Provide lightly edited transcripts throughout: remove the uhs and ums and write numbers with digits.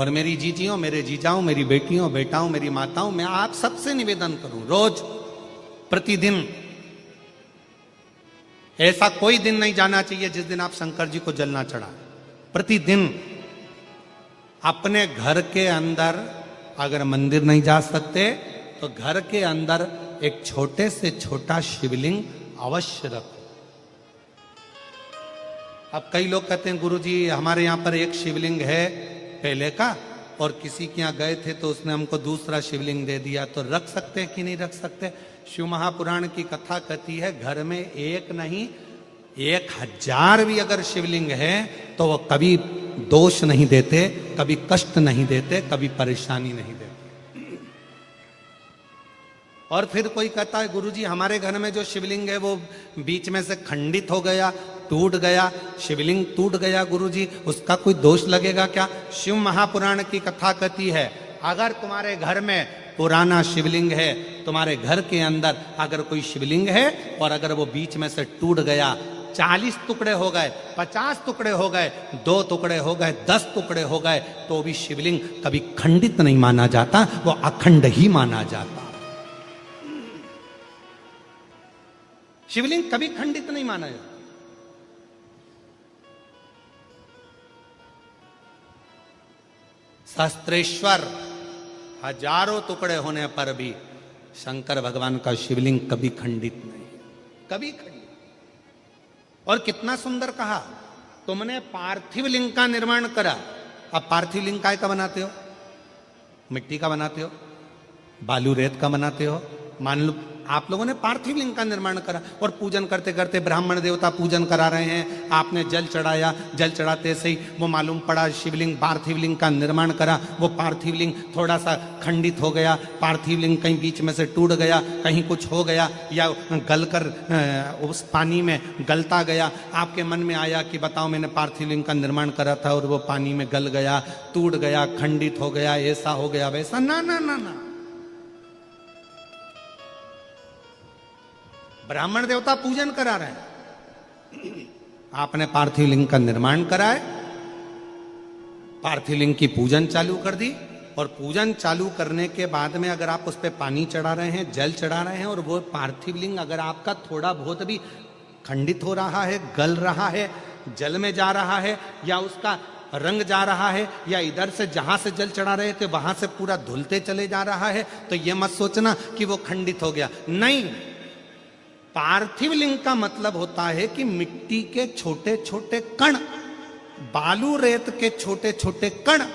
और मेरी जीजियों, मेरे जीजाओं, मेरी बेटियों, बेटाओं, मेरी माताओं, मैं आप सबसे निवेदन करूं, रोज प्रतिदिन, ऐसा कोई दिन नहीं जाना चाहिए जिस दिन आप शंकर जी को जल ना चढ़ा। प्रतिदिन अपने घर के अंदर, अगर मंदिर नहीं जा सकते तो घर के अंदर एक छोटे से छोटा शिवलिंग अवश्य रखो। अब कई लोग कहते हैं गुरुजी हमारे यहां पर एक शिवलिंग है पहले का, और किसी के यहां गए थे तो उसने हमको दूसरा शिवलिंग दे दिया, तो रख सकते हैं कि नहीं रख सकते? शिव महापुराण की कथा कहती है घर में एक नहीं 1000 भी अगर शिवलिंग है तो वो कभी दोष नहीं देते, कभी कष्ट नहीं देते, कभी परेशानी नहीं देते। और फिर कोई कहता है गुरुजी हमारे घर में जो शिवलिंग है वो बीच में से खंडित हो गया, टूट गया, शिवलिंग टूट गया गुरुजी, उसका कोई दोष लगेगा क्या? शिव महापुराण की कथा कहती है अगर तुम्हारे घर में पुराना शिवलिंग है, तुम्हारे घर के अंदर अगर कोई शिवलिंग है और अगर वो बीच में से टूट गया, 40 टुकड़े हो गए, 50 टुकड़े हो गए, 2 टुकड़े हो गए, 10 टुकड़े हो गए, तो भी शिवलिंग कभी खंडित नहीं माना जाता, वो अखंड ही माना जाता। शिवलिंग कभी खंडित नहीं माना जाता। सहस्त्रेश्वर हजारों टुकड़े होने पर भी शंकर भगवान का शिवलिंग कभी खंडित नहीं, कभी खंडित। और कितना सुंदर कहा, तुमने पार्थिव लिंग का निर्माण करा। अब पार्थिव लिंग काय का बनाते हो? मिट्टी का बनाते हो, बालू रेत का बनाते हो। मान लो आप लोगों ने पार्थिव लिंग का निर्माण करा और पूजन करते करते ब्राह्मण देवता पूजन करा रहे हैं, आपने जल चढ़ाया, जल चढ़ाते से ही वो मालूम पड़ा शिवलिंग, पार्थिव लिंग का निर्माण करा, वो पार्थिव लिंग थोड़ा सा खंडित हो गया, पार्थिव लिंग कहीं बीच में से टूट गया, कहीं कुछ हो गया, या गलकर उस पानी में गलता गया। आपके मन में आया कि बताओ मैंने पार्थिव लिंग का निर्माण करा था और वो पानी में गल गया, टूट गया, खंडित हो गया, ऐसा हो गया वैसा, ना ना ना ना। ब्राह्मण देवता पूजन करा रहे हैं, आपने पार्थिव लिंग का निर्माण कराए, पार्थिव लिंग की पूजन चालू कर दी, और पूजन चालू करने के बाद में अगर आप उस पर पानी चढ़ा रहे हैं, जल चढ़ा रहे हैं, और वो पार्थिव लिंग अगर आपका थोड़ा बहुत भी खंडित हो रहा है, गल रहा है, जल में जा रहा है, या उसका रंग जा रहा है, या इधर से जहां से जल चढ़ा रहे थे वहां से पूरा धुलते चले जा रहा है, तो ये मत सोचना कि वो खंडित हो गया। नहीं, पार्थिव लिंग का मतलब होता है कि मिट्टी के छोटे छोटे कण, बालू रेत के छोटे छोटे कण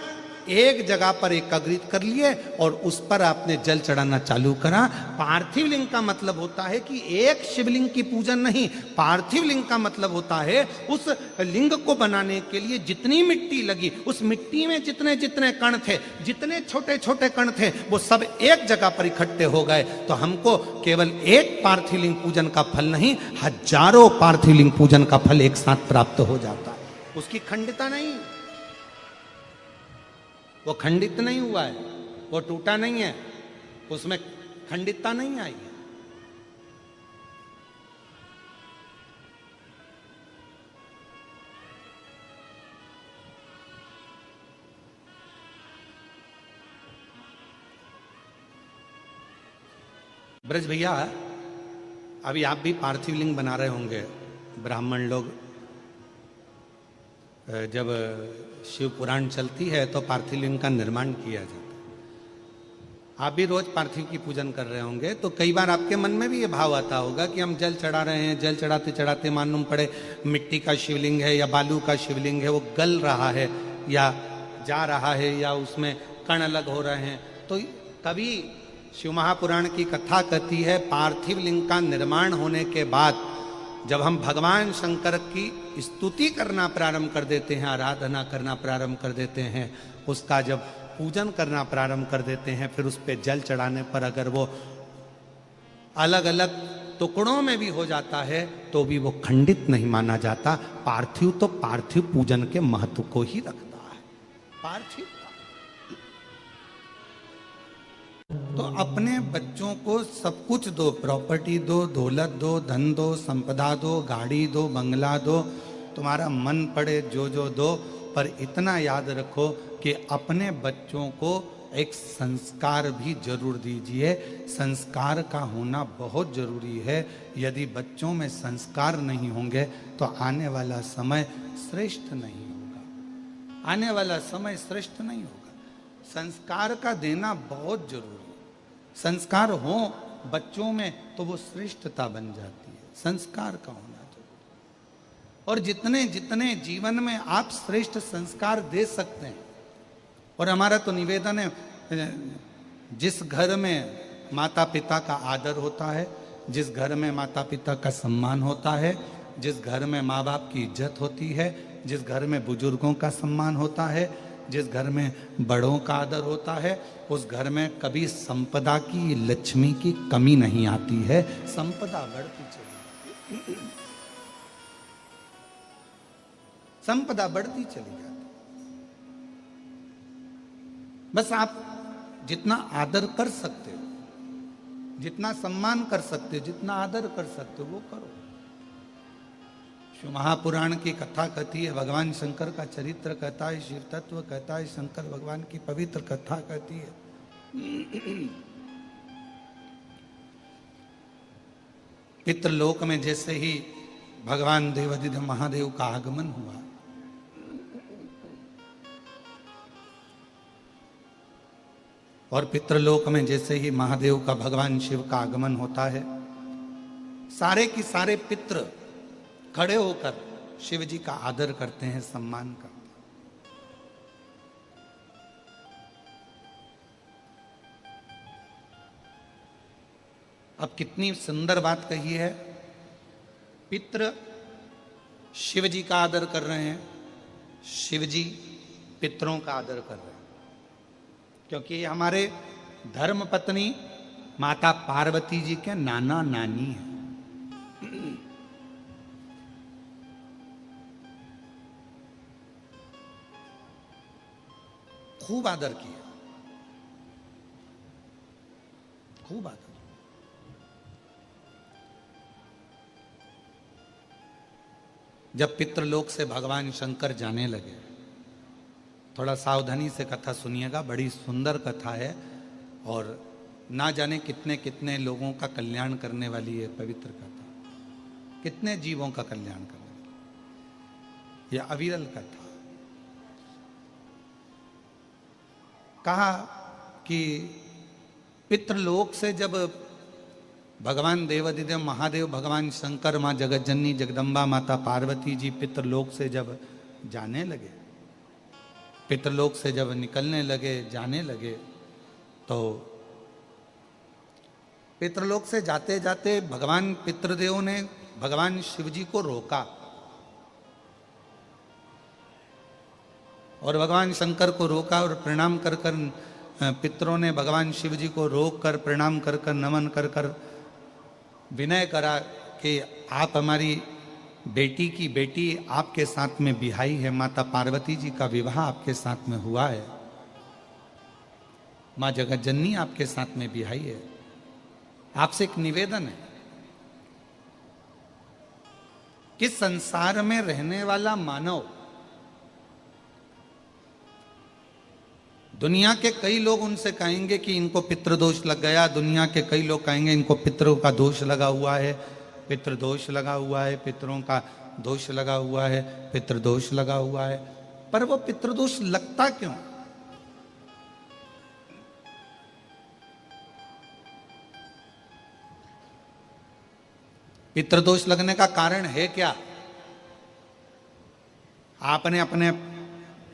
एक जगह पर एकत्रित कर लिए और उस पर आपने जल चढ़ाना चालू करा। पार्थिव लिंग का मतलब होता है कि एक शिवलिंग की पूजन नहीं, पार्थिव लिंग का मतलब होता है उस लिंग को बनाने के लिए जितनी मिट्टी लगी, उस मिट्टी में जितने जितने कण थे, जितने छोटे छोटे कण थे, वो सब एक जगह पर इकट्ठे हो गए। तो हमको केवल एक पार्थिव लिंग पूजन का फल नहीं, हजारों पार्थिव लिंग पूजन का फल एक साथ प्राप्त हो जाता है। उसकी खंडिता नहीं, वो खंडित नहीं हुआ है, वो टूटा नहीं है, उसमें खंडितता नहीं आई है। ब्रज भैया, अभी आप भी पार्थिव लिंग बना रहे होंगे। ब्राह्मण लोग जब शिव पुराण चलती है तो पार्थिव लिंग का निर्माण किया जाता है। आप भी रोज पार्थिव की पूजन कर रहे होंगे, तो कई बार आपके मन में भी ये भाव आता होगा कि हम जल चढ़ा रहे हैं, जल चढ़ाते चढ़ाते मालूम पड़े मिट्टी का शिवलिंग है या बालू का शिवलिंग है, वो गल रहा है या जा रहा है, या उसमें कण अलग हो रहे हैं। तो तभी शिव महापुराण की कथा कहती है पार्थिव लिंग का निर्माण होने के बाद जब हम भगवान शंकर की स्तुति करना प्रारंभ कर देते हैं, आराधना करना प्रारंभ कर देते हैं, उसका जब पूजन करना प्रारंभ कर देते हैं, फिर उस पर जल चढ़ाने पर अगर वो अलग अलग टुकड़ों में भी हो जाता है तो भी वो खंडित नहीं माना जाता। पार्थिव तो पार्थिव पूजन के महत्व को ही रखता है। पार्थिव तो अपने बच्चों को सब कुछ दो, प्रॉपर्टी दो, दौलत दो, धन दो, संपदा दो, गाड़ी दो, बंगला दो, तुम्हारा मन पड़े जो जो दो, पर इतना याद रखो कि अपने बच्चों को एक संस्कार भी जरूर दीजिए। संस्कार का होना बहुत जरूरी है। यदि बच्चों में संस्कार नहीं होंगे तो आने वाला समय श्रेष्ठ नहीं होगा। आने वाला समय श्रेष्ठ नहीं होगा। संस्कार का देना बहुत जरूरी है। संस्कार हो बच्चों में तो वो श्रेष्ठता बन जाती है। संस्कार का होना जरूरी। और जितने जितने जीवन में आप श्रेष्ठ संस्कार दे सकते हैं, और हमारा तो निवेदन है, जिस घर में माता पिता का आदर होता है, जिस घर में माता पिता का सम्मान होता है, जिस घर में माँ बाप की इज्जत होती है, जिस घर में बुजुर्गों का सम्मान होता है, जिस घर में बड़ों का आदर होता है, उस घर में कभी संपदा की, लक्ष्मी की कमी नहीं आती है। संपदा बढ़ती चली, संपदा बढ़ती चली जाती। बस आप जितना आदर कर सकते हो, जितना सम्मान कर सकते हो, जितना आदर कर सकते हो वो करो। शिव महापुराण की कथा कहती है, भगवान शंकर का चरित्र कहता है, शिव तत्व कहता है, शंकर भगवान की पवित्र कथा कहती है। पितृलोक में जैसे ही भगवान देवाधिदेव महादेव का आगमन हुआ, और पितृलोक में जैसे ही महादेव का, भगवान शिव का आगमन होता है, सारे की सारे पितृ खड़े होकर शिव जी का आदर करते हैं, सम्मान करते हैं। अब कितनी सुंदर बात कही है। पितृ शिव जी का आदर कर रहे हैं, शिव जी पितरों का आदर कर रहे हैं, क्योंकि ये हमारे धर्म पत्नी माता पार्वती जी के नाना नानी हैं। खूब आदर किया, खूब आदर। जब पितृलोक से भगवान शंकर जाने लगे, थोड़ा सावधानी से कथा सुनिएगा, बड़ी सुंदर कथा है और ना जाने कितने कितने लोगों का कल्याण करने वाली है पवित्र कथा, कितने जीवों का कल्याण करने वाली यह अविरल कथा। कहा कि पितृलोक से जब भगवान देवाधिदेव महादेव, भगवान शंकर, माँ जगतजननी जगदम्बा माता पार्वती जी पितृलोक से जब जाने लगे, पितृलोक से जब निकलने लगे, जाने लगे, तो पितृलोक से जाते जाते भगवान पितृदेव ने भगवान शिव जी को रोका, और भगवान शंकर को रोका, और प्रणाम कर कर पितरों ने भगवान शिव जी को रोक कर, प्रणाम कर कर, नमन कर कर विनय करा कि आप हमारी बेटी की बेटी आपके साथ में बिहाई है, माता पार्वती जी का विवाह आपके साथ में हुआ है, माँ जगतजननी आपके साथ में बिहाई है, आपसे एक निवेदन है कि संसार में रहने वाला मानव, दुनिया के कई लोग उनसे कहेंगे कि इनको पितृदोष लग गया, दुनिया के कई लोग कहेंगे इनको पितरों का दोष लगा हुआ है, पितृदोष लगा हुआ है, पितरों का दोष लगा हुआ है, पितृदोष लगा हुआ है। पर वो पितृदोष लगता क्यों? पितृदोष लगने का कारण है क्या? आपने अपने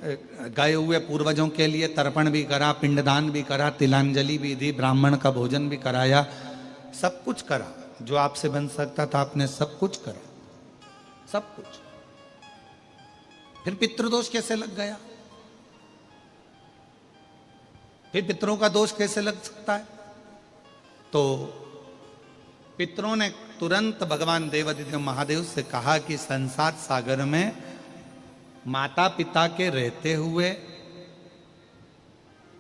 गए हुए पूर्वजों के लिए तर्पण भी करा, पिंडदान भी करा, तिलांजलि भी दी, ब्राह्मण का भोजन भी कराया, सब कुछ करा, जो आपसे बन सकता था आपने सब कुछ करा, सब कुछ। फिर पितृदोष कैसे लग गया? फिर पितरों का दोष कैसे लग सकता है? तो पितरों ने तुरंत भगवान देवाधिदेव महादेव से कहा कि संसार सागर में माता पिता के रहते हुए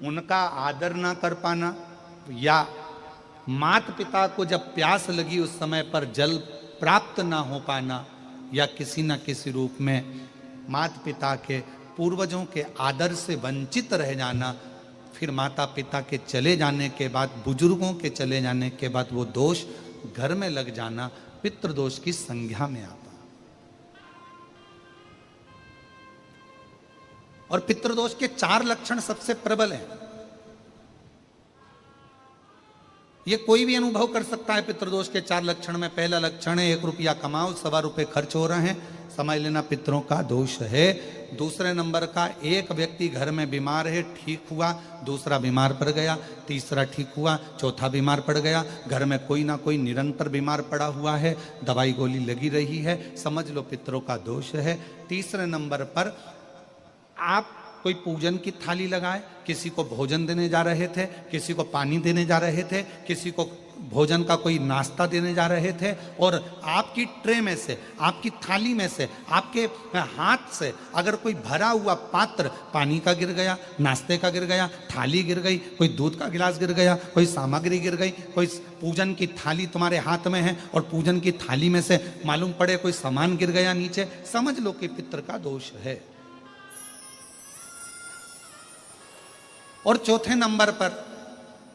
उनका आदर ना कर पाना, या माता पिता को जब प्यास लगी उस समय पर जल प्राप्त ना हो पाना, या किसी न किसी रूप में माता पिता के पूर्वजों के आदर से वंचित रह जाना, फिर माता पिता के चले जाने के बाद, बुजुर्गों के चले जाने के बाद वो दोष घर में लग जाना पितृदोष की संज्ञा में आता। और पितृदोष के 4 लक्षण सबसे प्रबल हैं। ये कोई भी अनुभव कर सकता है पितृदोष के 4 लक्षण में। पहला लक्षण है 1 रुपया कमाओ, 1.25 रुपये खर्च हो रहे हैं, समझ लेना पितरों का दोष है। दूसरे नंबर का, एक व्यक्ति घर में बीमार है, ठीक हुआ, दूसरा बीमार पड़ गया, तीसरा ठीक हुआ, चौथा बीमार पड़ गया, घर में कोई ना कोई निरंतर बीमार पड़ा हुआ है, दवाई गोली लगी रही है, समझ लो पितरों का दोष है। तीसरे नंबर पर आप कोई पूजन की थाली लगाए, किसी को भोजन देने जा रहे थे, किसी को पानी देने जा रहे थे, किसी को भोजन का कोई नाश्ता देने जा रहे थे, और आपकी ट्रे में से, आपकी थाली में से, आपके हाथ से अगर कोई भरा हुआ पात्र पानी का गिर गया, नाश्ते का गिर गया, थाली गिर गई, कोई दूध का गिलास गिर गया, कोई सामग्री गिर गई, कोई पूजन की थाली तुम्हारे हाथ में है और पूजन की थाली में से मालूम पड़े कोई सामान गिर गया नीचे, समझ लो कि पितृ का दोष है। और चौथे नंबर पर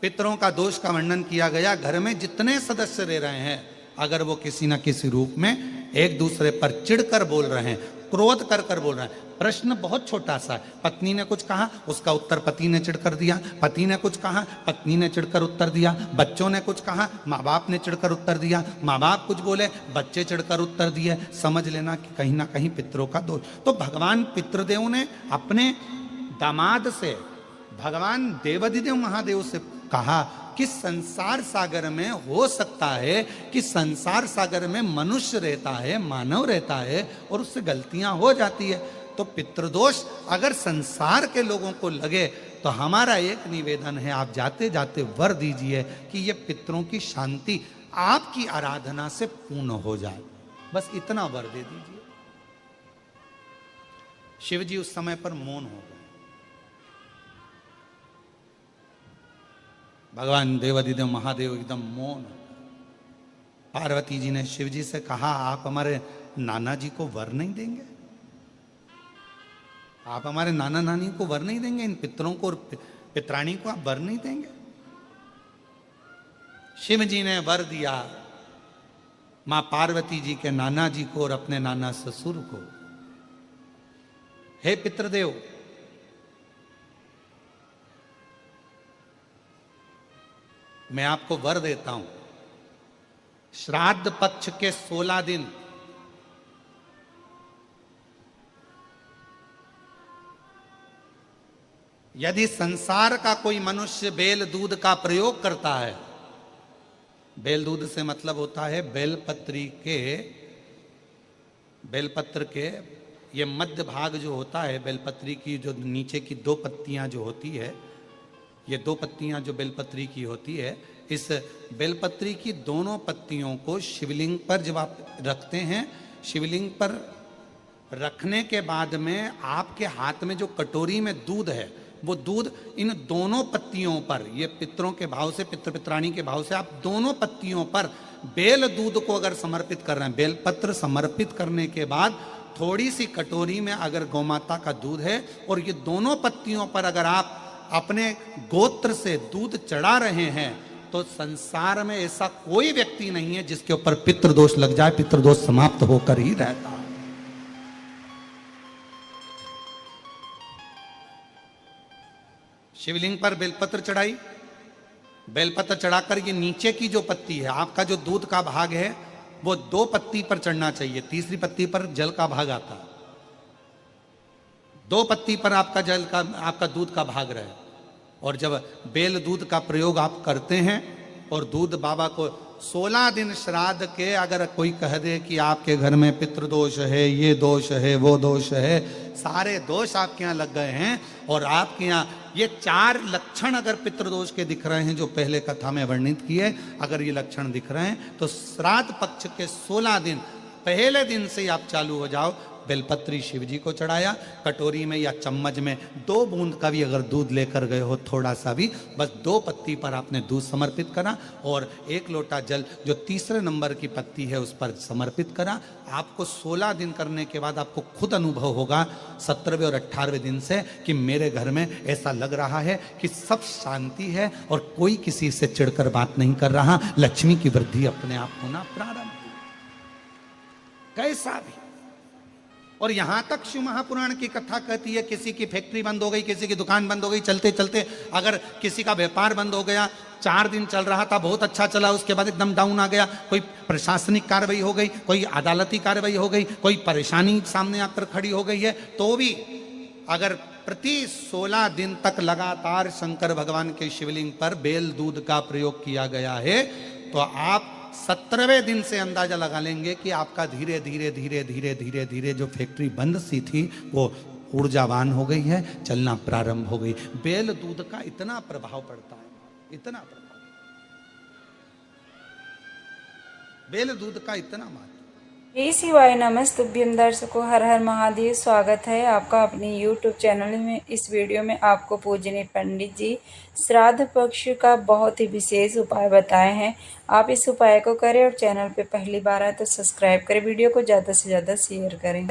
पितरों का दोष का वर्णन किया गया, घर में जितने सदस्य रह रहे हैं, अगर वो किसी न किसी रूप में एक दूसरे पर चिढ़कर बोल रहे हैं, क्रोध कर कर बोल रहे हैं। प्रश्न बहुत छोटा सा है, पत्नी ने कुछ कहा, उसका उत्तर पति ने चिढ़कर दिया, पति ने कुछ कहा, पत्नी ने चिढ़कर उत्तर दिया, बच्चों ने कुछ कहा, माँ बाप ने चिढ़कर उत्तर दिया, माँ बाप कुछ बोले, बच्चे चिढ़कर उत्तर दिए, समझ लेना कि कहीं ना कहीं पितरों का दोष। तो भगवान पितृदेव ने अपने दामाद से, भगवान देवाधिदेव महादेव से कहा कि संसार सागर में हो सकता है कि संसार सागर में मनुष्य रहता है, मानव रहता है, और उससे गलतियां हो जाती है। तो पितृदोष अगर संसार के लोगों को लगे तो हमारा एक निवेदन है, आप जाते जाते वर दीजिए कि ये पितरों की शांति आपकी आराधना से पूर्ण हो जाए, बस इतना वर दे दीजिए। शिव जी उस समय पर मौन हो गए। भगवान देवाधिदेव महादेव एकदम मौन। पार्वती जी ने शिव जी से कहा, आप हमारे नाना जी को वर नहीं देंगे? आप हमारे नाना नानी को वर नहीं देंगे? इन पितरों को और पितरानी को आप वर नहीं देंगे? शिव जी ने वर दिया मां पार्वती जी के नाना जी को और अपने नाना ससुर को। हे पितृदेव, मैं आपको वर देता हूं, श्राद्ध पक्ष के 16 दिन यदि संसार का कोई मनुष्य बेल दूध का प्रयोग करता है, बेल दूध से मतलब होता है बेलपत्र के ये मध्य भाग जो होता है, बेलपत्री की जो नीचे की 2 पत्तियां जो होती है, ये 2 पत्तियां जो बेलपत्री की होती है, इस बेलपत्री की दोनों पत्तियों को शिवलिंग पर जब आप रखते हैं, शिवलिंग पर रखने के बाद में आपके हाथ में जो कटोरी में दूध है, वो दूध इन दोनों पत्तियों पर, ये पितरों के भाव से, पितृ पितरानी के भाव से, आप दोनों पत्तियों पर बेल दूध को अगर समर्पित कर रहे हैं, बेलपत्र समर्पित करने के बाद थोड़ी सी कटोरी में अगर गौमाता का दूध है और ये दोनों पत्तियों पर अगर आप अपने गोत्र से दूध चढ़ा रहे हैं, तो संसार में ऐसा कोई व्यक्ति नहीं है जिसके ऊपर पितृदोष लग जाए। पितृदोष समाप्त होकर ही रहता है। शिवलिंग पर बेलपत्र चढ़ाई, बेलपत्र चढ़ाकर ये नीचे की जो पत्ती है, आपका जो दूध का भाग है वो 2 पत्ती पर चढ़ना चाहिए, तीसरी पत्ती पर जल का भाग आता है। 2 पत्ती पर आपका दूध का भाग रहे। और जब बेल दूध का प्रयोग आप करते हैं और दूध बाबा को 16 दिन श्राद्ध के अगर कोई कह दे कि आपके घर में पितृदोष है, ये दोष है, वो दोष है, सारे दोष आपके यहाँ लग गए हैं, और आपके यहाँ ये 4 लक्षण अगर पितृदोष के दिख रहे हैं जो पहले कथा में वर्णित किए, अगर ये लक्षण दिख रहे हैं, तो श्राद्ध पक्ष के 16 दिन पहले दिन से ही आप चालू हो जाओ। बेलपत्री शिव जी को चढ़ाया, कटोरी में या चम्मच में 2 बूंद का भी अगर दूध लेकर गए हो, थोड़ा सा भी, बस 2 पत्ती पर आपने दूध समर्पित करा और 1 लोटा जल जो तीसरे नंबर की पत्ती है उस पर समर्पित करा। आपको 16 दिन करने के बाद आपको खुद अनुभव होगा 17वें और 18वें दिन से कि मेरे घर में ऐसा लग रहा है कि सब शांति है और कोई किसी से चिढ़कर बात नहीं कर रहा, लक्ष्मी की वृद्धि अपने आप होना प्रारंभ हुई। कैसा भी। और यहां तक शिव महापुराण की कथा कहती है किसी की फैक्ट्री बंद हो गई, किसी की दुकान बंद हो गई, चलते चलते अगर किसी का व्यापार बंद हो गया, 4 दिन चल रहा था, बहुत अच्छा चला, उसके बाद एकदम डाउन आ गया, कोई प्रशासनिक कार्रवाई हो गई, कोई अदालती कार्रवाई हो गई, कोई परेशानी सामने आकर खड़ी हो गई है, तो भी अगर प्रति 16 दिन तक लगातार शंकर भगवान के शिवलिंग पर बेल दूध का प्रयोग किया गया है, तो आप 17वें दिन से अंदाजा लगा लेंगे कि आपका धीरे धीरे धीरे धीरे धीरे धीरे जो फैक्ट्री बंद सी थी वो ऊर्जावान हो गई है, चलना प्रारंभ हो गई। बेल दूध का इतना प्रभाव पड़ता है, इतना प्रभाव, बेल दूध का इतना महत्व। हे शिवाय नमस्तुभ्यं। दर्शकों, हर हर महादेव। स्वागत है आपका अपने YouTube चैनल में। इस वीडियो में आपको पूजनीय पंडित जी श्राद्ध पक्ष का बहुत ही विशेष उपाय बताए हैं। आप इस उपाय को करें और चैनल पे पहली बार आए तो सब्सक्राइब करें, वीडियो को ज़्यादा से ज़्यादा शेयर करें।